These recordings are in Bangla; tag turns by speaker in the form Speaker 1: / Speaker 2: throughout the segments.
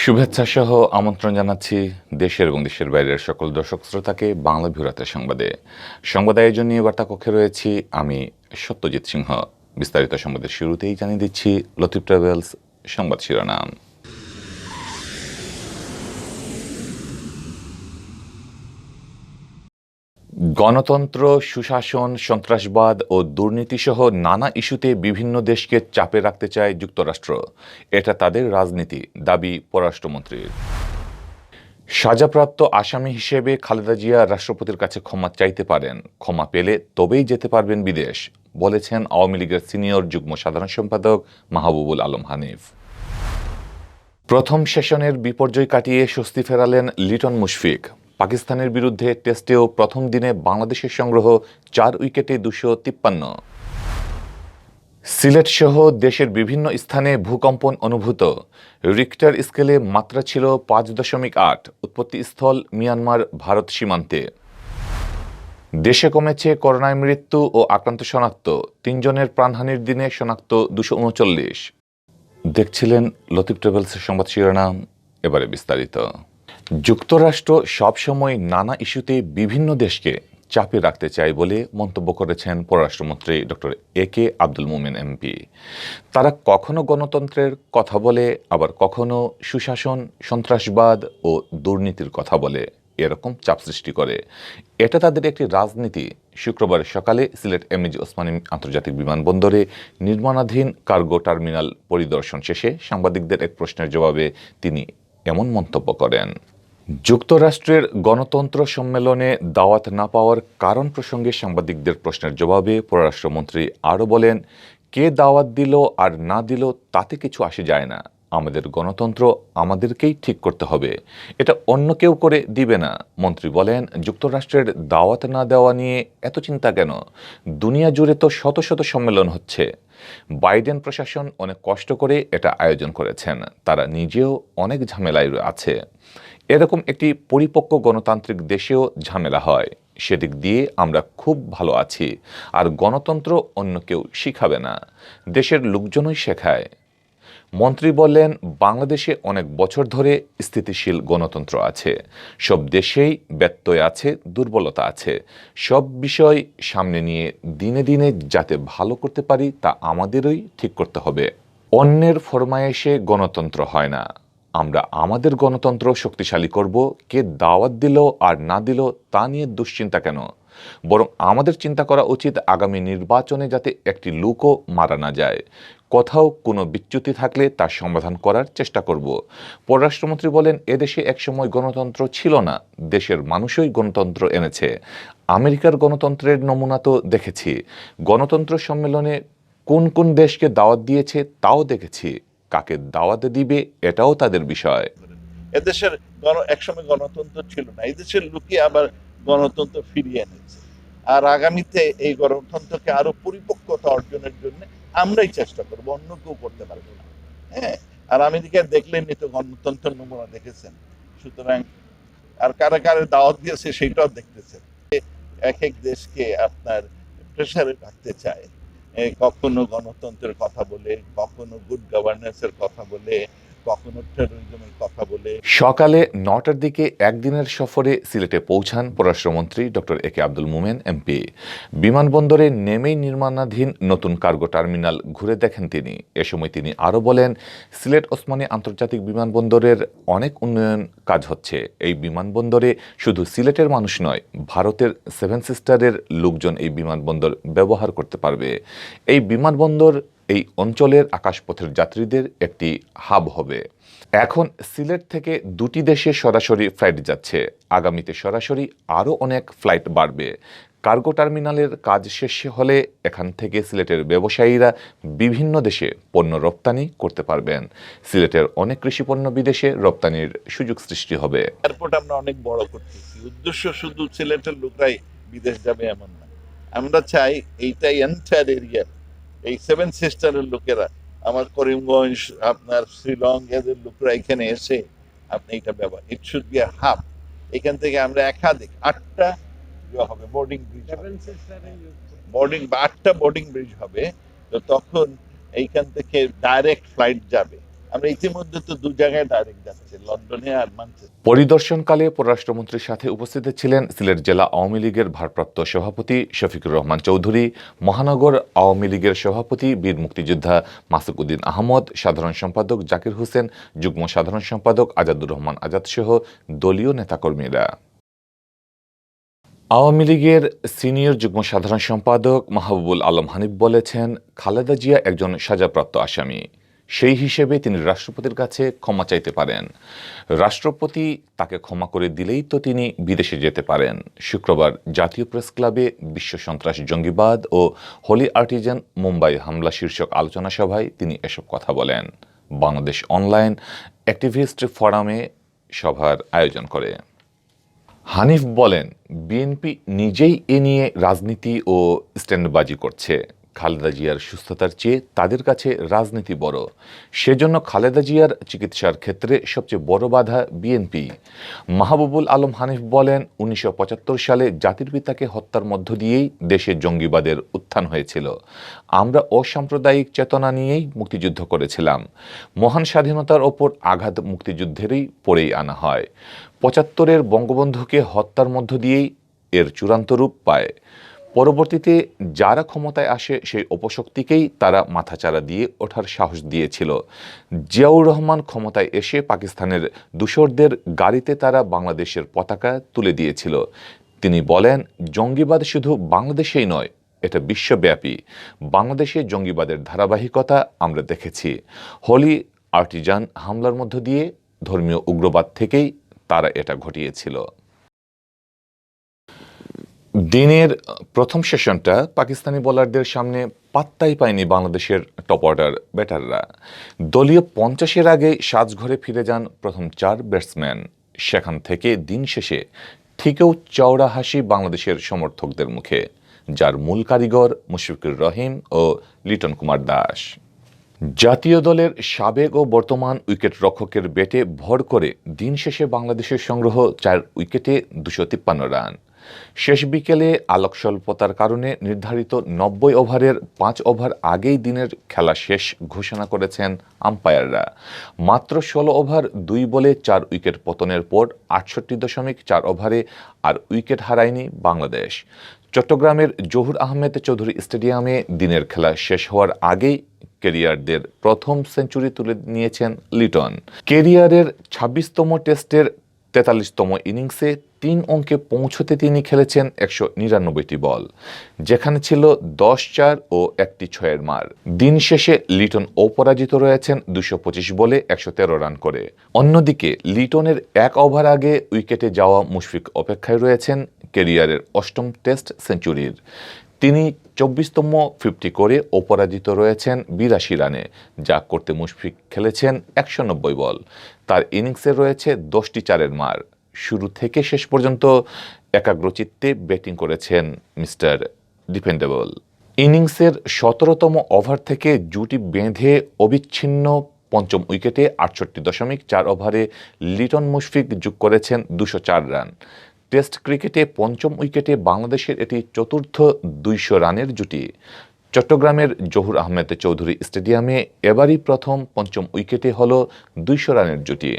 Speaker 1: শুভেচ্ছা সহ আমন্ত্রণ জানাচ্ছি দেশের এবং দেশের বাইরের সকল দর্শক শ্রোতাকে বাংলা ভিউরাতের সংবাদে। সংবাদ আয়োজন নিয়ে বার্তা কক্ষে রয়েছি আমি সত্যজিৎ সিংহ। বিস্তারিত সংবাদের শুরুতেই জানিয়ে দিচ্ছি লতিফ ট্রাভেলস সংবাদ শিরোনাম। গণতন্ত্র, সুশাসন, সন্ত্রাসবাদ ও দুর্নীতিসহ নানা ইস্যুতে বিভিন্ন দেশকে চাপে রাখতে চায় যুক্তরাষ্ট্র। এটা তাদের রাজনীতি, দাবি পররাষ্ট্রমন্ত্রীর। সাজাপ্রাপ্ত আসামি হিসেবে খালেদা জিয়া রাষ্ট্রপতির কাছে ক্ষমা চাইতে পারেন, ক্ষমা পেলে তবেই যেতে পারবেন বিদেশ, বলেছেন আওয়ামী লীগের সিনিয়র যুগ্ম সাধারণ সম্পাদক মাহবুবুল আলম হানিফ। প্রথম সেশনের বিপর্যয় কাটিয়ে স্বস্তি ফেরালেন লিটন মুশফিক। পাকিস্তানের বিরুদ্ধে টেস্টেও প্রথম দিনে বাংলাদেশের সংগ্রহ 4 উইকেটে 253। সিলেট সহ দেশের বিভিন্ন স্থানে ভূকম্পন অনুভূত। রিক্টার স্কেলে মাত্রা ছিল 5.8। উৎপত্তিস্থল মিয়ানমার ভারত সীমান্তে। দেশে কমেছে করোনায় মৃত্যু ও আক্রান্ত শনাক্ত। 3 জনের প্রাণহানির দিনে শনাক্ত 239। দেখছিলেন লতিফ ট্রাভেলসের সংবাদ শিরোনাম, এবারে বিস্তারিত। যুক্তরাষ্ট্র সবসময় নানা ইস্যুতে বিভিন্ন দেশকে চাপে রাখতে চায় বলে মন্তব্য করেছেন পররাষ্ট্রমন্ত্রী doctor A K Abdul Momen MP. তারা কখনো গণতন্ত্রের কথা বলে, আবার কখনো সুশাসন, সন্ত্রাসবাদ ও দুর্নীতির কথা বলে, এরকম চাপ সৃষ্টি করে। এটা তাদের একটি রাজনীতি। শুক্রবার সকালে সিলেট এমএজি ওসমানী আন্তর্জাতিক বিমানবন্দরে নির্মাণাধীন কার্গো টার্মিনাল পরিদর্শন শেষে সাংবাদিকদের এক প্রশ্নের জবাবে তিনি এমন মন্তব্য করেন। যুক্তরাষ্ট্রের গণতন্ত্র সম্মেলনে দাওয়াত না পাওয়ার কারণ প্রসঙ্গে সাংবাদিকদের প্রশ্নের জবাবে পররাষ্ট্রমন্ত্রী আরও বলেন, কে দাওয়াত দিল আর না দিল তাতে কিছু আসে যায় না। আমাদের গণতন্ত্র আমাদেরকেই ঠিক করতে হবে, এটা অন্য কেউ করে দিবে না। মন্ত্রী বলেন, যুক্তরাষ্ট্রের দাওয়াত না দেওয়া নিয়ে এত চিন্তা কেন? দুনিয়া জুড়ে তো শত শত সম্মেলন হচ্ছে। বাইডেন প্রশাসন অনেক কষ্ট করে এটা আয়োজন করেছেন, তারা নিজেও অনেক ঝামেলায় আছে। এরকম একটি পরিপক্ক গণতান্ত্রিক দেশেও ঝামেলা হয়, সেদিক দিয়ে আমরা খুব ভালো আছি। আর গণতন্ত্র অন্য কেউ শিখাবে না, দেশের লোকজনই শেখায়। মন্ত্রী বললেন, বাংলাদেশে অনেক বছর ধরে স্থিতিশীল গণতন্ত্র আছে। সব দেশেই ব্যত্যয় আছে, দুর্বলতা আছে। সব বিষয় সামনে নিয়ে দিনে দিনে যাতে ভালো করতে পারি তা আমাদেরই ঠিক করতে হবে। অন্যের ফরমায়েশে গণতন্ত্র হয় না। আমরা আমাদের গণতন্ত্র শক্তিশালী করব। কে দাওয়াত দিল আর না দিল তা নিয়ে দুশ্চিন্তা কেন? বরং আমাদের চিন্তা করা উচিত আগামী নির্বাচনে যাতে একটি লোকও মারা না যায়। কোথাও কোনো বিচ্যুতি থাকলে তার সমাধান করার চেষ্টা করব। পররাষ্ট্রমন্ত্রী বলেন, এদেশে একসময় গণতন্ত্র ছিল না, দেশের মানুষই গণতন্ত্র এনেছে। আমেরিকার গণতন্ত্রের নমুনা তো দেখেছি। গণতন্ত্র সম্মেলনে কোন কোন দেশকে দাওয়াত দিয়েছে তাও দেখেছি। কাকে দাওয়াতে দিবে এটাও তাদের বিষয়।
Speaker 2: এদেশের একসময় গণতন্ত্র ছিল না, এই দেশের লোকে আবার গণতন্ত্র ফিরিয়ে এনেছে। আর আগামীতে এই গণতন্ত্রকে আরো পরিপক্কতা অর্জনের জন্য আমরাই চেষ্টা করবো, অন্য কেউ করতে পারবে না। হ্যাঁ, আর আমেরিকার দেখলেনই তো গণতন্ত্রের নমুনা দেখেছেন। সুতরাং আর কারা কারা দাওয়াত দিয়েছে সেটাও দেখতেছেন। এক এক দেশকে আপনার প্রেসারে রাখতে চায়, কখনো গণতন্ত্রের কথা বলে, কখনো গুড গভর্নেন্সের কথা বলে, কখনো টেরোরিজমের কথা বলে।
Speaker 1: সকালে 9টার দিকে একদিনের সফরে সিলেটে পৌঁছান পররাষ্ট্রমন্ত্রী doctor A K Abdul Momen MP. বিমানবন্দরে নেমেই নির্মাণাধীন নতুন কার্গো টার্মিনাল ঘুরে দেখেন তিনি। এ সময় তিনি আরও বলেন, সিলেট ওসমানী আন্তর্জাতিক বিমানবন্দরের অনেক উন্নয়ন কাজ হচ্ছে। এই বিমানবন্দরে শুধু সিলেটের মানুষ নয়, ভারতের 7 সিস্টারের লোকজন এই বিমানবন্দর ব্যবহার করতে পারবে। এই বিমানবন্দর এই অঞ্চলের আকাশপথের যাত্রীদের একটি হাব হবে। এখন সিলেট থেকে 2টি দেশে সরাসরি ফ্লাইট যাচ্ছে, আগামীতে সরাসরি আরও অনেক ফ্লাইট বাড়বে। কার্গো টার্মিনালের কাজ শেষ হলে এখান থেকে সিলেটের ব্যবসায়ীরা বিভিন্ন দেশে পণ্য রপ্তানি করতে পারবেন। সিলেটের অনেক কৃষিপণ্য বিদেশে রপ্তানির সুযোগ সৃষ্টি হবে।
Speaker 2: এয়ারপোর্ট আমরা অনেক বড় করতেছি, উদ্দেশ্য শুধু সিলেটের লোকরাই বিদেশ যাবে এমন না। আমরা চাই এইটাই এন্টায়ার এরিয়া, এই 7 সিস্টারের লোকেরা, আমার করিমগঞ্জ, আপনার শ্রীলং, এদের লোকরা এখানে এসে আপনি এটা ব্যবহার, it should be a hub. এখান থেকে আমরা একাধিক 8টা হবে বোর্ডিং ব্রিজ, বোর্ডিং বা 8টা বোর্ডিং ব্রিজ হবে। তো তখন এইখান থেকে ডাইরেক্ট ফ্লাইট যাবে। আমরা ইতিমধ্যে তো 2 জায়গায় ডাইরেক্ট যাচ্ছি, লন্ডনে আর ম্যানচেস্টার।
Speaker 1: পরিদর্শনকালে পররাষ্ট্রমন্ত্রীর সাথে উপস্থিত ছিলেন সিলেট জেলা আওয়ামী লীগের ভারপ্রাপ্ত সভাপতি শফিকুর রহমান চৌধুরী, মহানগর আওয়ামী লীগের সভাপতি বীর মুক্তিযোদ্ধা মাসুক উদ্দিন আহমদ, সাধারণ সম্পাদক জাকির হোসেন, যুগ্ম সাধারণ সম্পাদক আজাদুর রহমান আজাদ সহ দলীয় নেতাকর্মীরা। আওয়ামী লীগের সিনিয়র যুগ্ম সাধারণ সম্পাদক মাহবুবুল আলম হানিফ বলেছেন, খালেদা জিয়া একজন সাজাপ্রাপ্ত আসামি। সেই হিসেবে তিনি রাষ্ট্রপতির কাছে ক্ষমা চাইতে পারেন। রাষ্ট্রপতি তাকে ক্ষমা করে দিলেই তো তিনি বিদেশে যেতে পারেন। শুক্রবার জাতীয় প্রেস ক্লাবে বিশ্ব সন্ত্রাস জঙ্গিবাদ ও হোলি আর্টিজান মুম্বাই হামলা শীর্ষক আলোচনা সভায় তিনি এসব কথা বলেন। বাংলাদেশ অনলাইন অ্যাক্টিভিস্ট ফোরামে সভার আয়োজন করে। হানিফ বলেন, বিএনপি নিজেই এ নিয়ে রাজনীতি ও স্ট্যান্ডবাজি করছে। খালেদা জিয়ার সুস্থতার চেয়ে তাদের কাছে রাজনীতি বড়। সেজন্য খালেদা জিয়ার চিকিৎসার ক্ষেত্রে সবচেয়ে বড় বাধা বিএনপি। মাহবুবুল আলম হানিফ বলেন, 1975 সালে জাতির পিতাকে হত্যার মধ্য দিয়েই দেশে জঙ্গিবাদের উত্থান হয়েছিল। আমরা অসাম্প্রদায়িক চেতনা নিয়েই মুক্তিযুদ্ধ করেছিলাম। মহান স্বাধীনতার ওপর আঘাত মুক্তিযুদ্ধেরই পরেই আনা হয়। 75-এর বঙ্গবন্ধুকে হত্যার মধ্য দিয়েই এর চূড়ান্ত রূপ পায়। পরবর্তীতে যারা ক্ষমতায় আসে সেই অপশক্তিকেই তারা মাথাচাড়া দিয়ে ওঠার সাহস দিয়েছিল। জিয়াউর রহমান ক্ষমতায় এসে পাকিস্তানের দূষরদের গাড়িতে তারা বাংলাদেশের পতাকা তুলে দিয়েছিল। তিনি বলেন, জঙ্গিবাদ শুধু বাংলাদেশেই নয়, এটা বিশ্বব্যাপী। বাংলাদেশে জঙ্গিবাদের ধারাবাহিকতা আমরা দেখেছি। হোলি আর্টিজান হামলার মধ্য দিয়ে ধর্মীয় উগ্রবাদ থেকেই তারা এটা ঘটিয়েছিল। দিনের প্রথম সেশনটা পাকিস্তানি বোলারদের সামনে পাত্তাই পায়নি বাংলাদেশের টপ অর্ডার ব্যাটাররা। দলীয় 50-এর আগে সাজঘরে ফিরে যান প্রথম 4 ব্যাটসম্যান। সেখান থেকে দিন শেষে ঠিকও চওড়া হাসি বাংলাদেশের সমর্থকদের মুখে, যার মূল কারিগর মুশফিকুর রহিম ও লিটন কুমার দাস। জাতীয় দলের সাবেক ও বর্তমান উইকেট রক্ষকের ব্যাটে ভর করে দিন শেষে বাংলাদেশের সংগ্রহ 4 উইকেটে 253 রান। শেষ বিকেলে আলোক স্বল্পতার কারণে নির্ধারিত 90 ওভারের 5 ওভার আগেই দিনের খেলা শেষ ঘোষণা করেছেন আম্পায়াররা। মাত্র 16 ওভার 2 বলে 4 উইকেট পতনের পর 68.4 ওভারে আর উইকেট হারায়নি বাংলাদেশ। চট্টগ্রামের জহুর আহমেদ চৌধুরী স্টেডিয়ামে দিনের খেলা শেষ হওয়ার আগেই ক্যারিয়ারদের প্রথম সেঞ্চুরি তুলে নিয়েছেন লিটন। ক্যারিয়ারের 26তম টেস্টের 43তম ইনিংসে 3 অঙ্কে পৌঁছতে তিনি খেলেছেন 199টি বল, যেখানে ছিল 10-4 ও 1টি 6-এর মার। দিন শেষে লিটন অপরাজিত রয়েছেন 225 বলে 113 রান করে। অন্যদিকে লিটনের 1 ওভার আগে উইকেটে যাওয়া মুশফিক অপেক্ষায় রয়েছেন ক্যারিয়ারের 8ম টেস্ট সেঞ্চুরির। তিনি 24তম 50 করে অপরাজিত রয়েছেন 82 রানে, যা করতে মুশফিক খেলেছেন 190 বল। তার ইনিংসে রয়েছে 10টি 4-এর মার। শুরু থেকে শেষ পর্যন্ত একাগ্রচিত্তে ব্যাটিং করেছেন মিস্টার ডিপেন্ডেবল। ইনিংসের 17তম ওভার থেকে জুটি বেঁধে অবিচ্ছিন্ন 5ম উইকেটে 68.4 ওভারে লিটন মুশফিক যোগ করেছেন 204 রান। টেস্ট ক্রিকেটে 5ম উইকেটে বাংলাদেশের এটি চতুর্থ 200 রানের জুটি। চট্টগ্রামের জহুর আহমেদ চৌধুরী স্টেডিয়ামে এবারই প্রথম 5ম উইকেটে হল 200 রানের জুটি।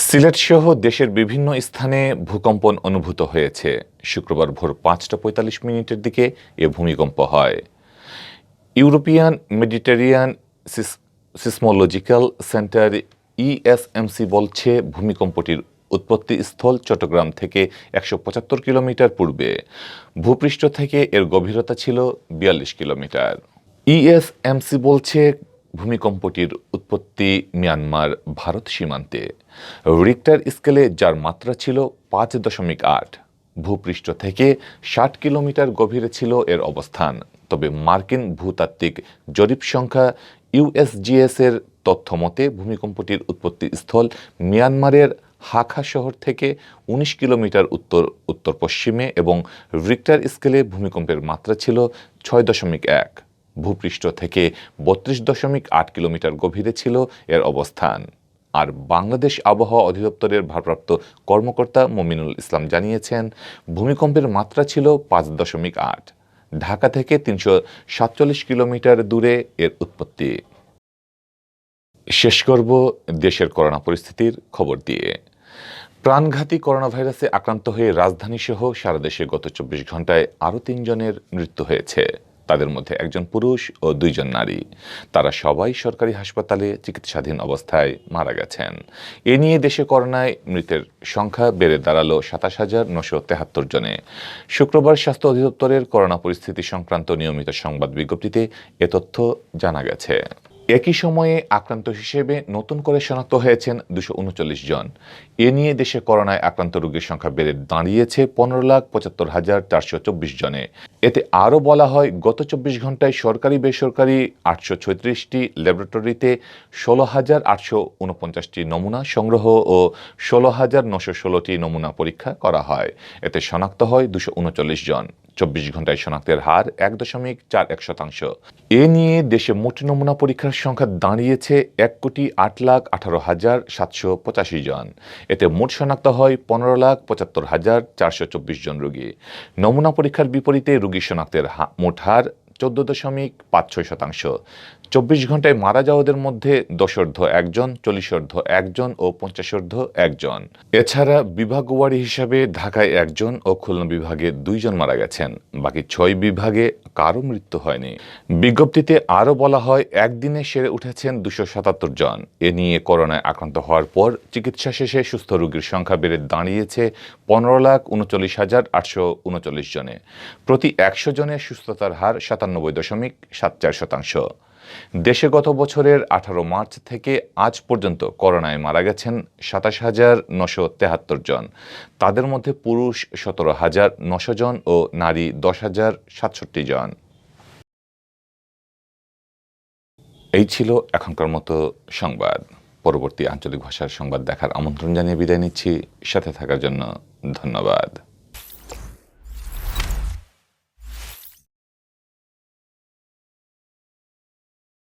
Speaker 1: সিলেট সহ দেশের বিভিন্ন স্থানে ভূকম্পন অনুভূত হয়েছে। শুক্রবার ভোর 5:45 দিকে এ ভূমিকম্প হয়। ইউরোপিয়ান মেডিটেরিয়ান সিসমোলজিক্যাল সেন্টার ইএসএমসি বলছে, ভূমিকম্পটির উৎপত্তি স্থল চট্টগ্রাম থেকে 175 কিলোমিটার পূর্বে। ভূপৃষ্ঠ থেকে এর গভীরতা ছিল 42 কিলোমিটার। ইএসএমসি বলছে, ভূমিকম্পটির উৎপত্তি মিয়ানমার ভারত সীমান্তে। রিক্টার স্কেলে যার মাত্রা ছিল 5.8। ভূপৃষ্ঠ থেকে 60 কিলোমিটার গভীরে ছিল এর অবস্থান। তবে মার্কিন ভূতাত্ত্বিক জরিপ সংখ্যা ইউএসজিএস এর তথ্য মতে ভূমিকম্পটির উৎপত্তি স্থল মিয়ানমারের হাখা শহর থেকে 19 কিলোমিটার উত্তর পশ্চিমে এবং রিক্টার স্কেলে ভূমিকম্পের মাত্রা ছিল 6.1। ভূপৃষ্ঠ থেকে 32.8 কিলোমিটার গভীরে ছিল এর অবস্থান। আর বাংলাদেশ আবহাওয়া অধিদপ্তরের ভারপ্রাপ্ত কর্মকর্তা মমিনুল ইসলাম জানিয়েছেন, ভূমিকম্পের মাত্রা ছিল 5.8। ঢাকা থেকে 347 কিলোমিটার দূরে এর উৎপত্তি। শেষ করব দেশের করোনা পরিস্থিতির খবর দিয়ে। প্রাণঘাতী করোনা ভাইরাসে আক্রান্ত হয়ে রাজধানীসহ সারা দেশে গত ২৪ ঘন্টায় আরও ৩ জনের মৃত্যু হয়েছে। তাদের মধ্যে একজন পুরুষ ও ২ জন নারী। তারা সবাই সরকারি হাসপাতালে চিকিৎসাধীন অবস্থায় মারা গেছেন। এ নিয়ে দেশে করোনায় মৃতের সংখ্যা বেড়ে দাঁড়ালো ২৭,৯৭৩ জনে। শুক্রবার স্বাস্থ্য অধিদপ্তরের করোনা পরিস্থিতি সংক্রান্ত নিয়মিত সংবাদ বিজ্ঞপ্তিতে এ তথ্য জানা গেছে। একই সময়ে আক্রান্ত হিসেবে নতুন করে শনাক্ত হয়েছেন ২৩৯ জন। এ নিয়ে দেশে করোনায় আক্রান্ত রোগীর সংখ্যা বেড়ে দাঁড়িয়েছে ১৫,৭৫,৪২৪ জনে। এতে আরও বলা হয়, গত ২৪ ঘন্টায় সরকারি বেসরকারি ৮৩৬টি ল্যাবরেটরিতে ১৬,৮৪৯টি নমুনা সংগ্রহ ও ১৬,৯১৬টি নমুনা পরীক্ষা করা হয়। এতে শনাক্ত হয় ২৩৯ জন। ২৪ ঘন্টায় শনাক্তের হার ১.৪১%। এ নিয়ে দেশে মোট নমুনা পরীক্ষার সংখ্যা দাঁড়িয়েছে ১,৮,১৮,৭৮৫ জন। এতে মোট শনাক্ত হয় ১৫,৭৫,৪২৪ জন রোগী। নমুনা পরীক্ষার বিপরীতে রোগী শনাক্তের মোট হার ১৪.৫৬%। ২৪ ঘন্টায় মারা যাওয়াদের মধ্যে ১০ঊর্ধ্ব ১ জন, ৪০ঊর্ধ্ব ১ জন ও ৫০ঊর্ধ্ব ১ জন। এছাড়া বিভাগ ওয়ারি হিসাবে ঢাকায় ১ জন ও খুলনা বিভাগে ২ জন মারা গেছেন। বাকি ৬ বিভাগে কারও মৃত্যু হয়নি। বিজ্ঞপ্তিতে আরও বলা হয়, একদিনে সেরে উঠেছেন ২৭৭ জন। এ নিয়ে করোনায় আক্রান্ত হওয়ার পর চিকিৎসা শেষে সুস্থ রোগীর সংখ্যা বেড়ে দাঁড়িয়েছে ১৫,৩৯,৮৩৯ জনে। প্রতি ১০০ জনের সুস্থতার হার ৯৭.৭৪%। দেশে গত বছরের ১৮ মার্চ থেকে আজ পর্যন্ত করোনায় মারা গেছেন ২৭,৯৭৩ জন। তাদের মধ্যে পুরুষ ১৭,৯০০ জন ও নারী ১০,০৬৭ জন। এই ছিল এখনকার মতো সংবাদ। পরবর্তী আঞ্চলিক ভাষার সংবাদ দেখার আমন্ত্রণ জানিয়ে বিদায় নিচ্ছি। সাথে থাকার জন্য ধন্যবাদ।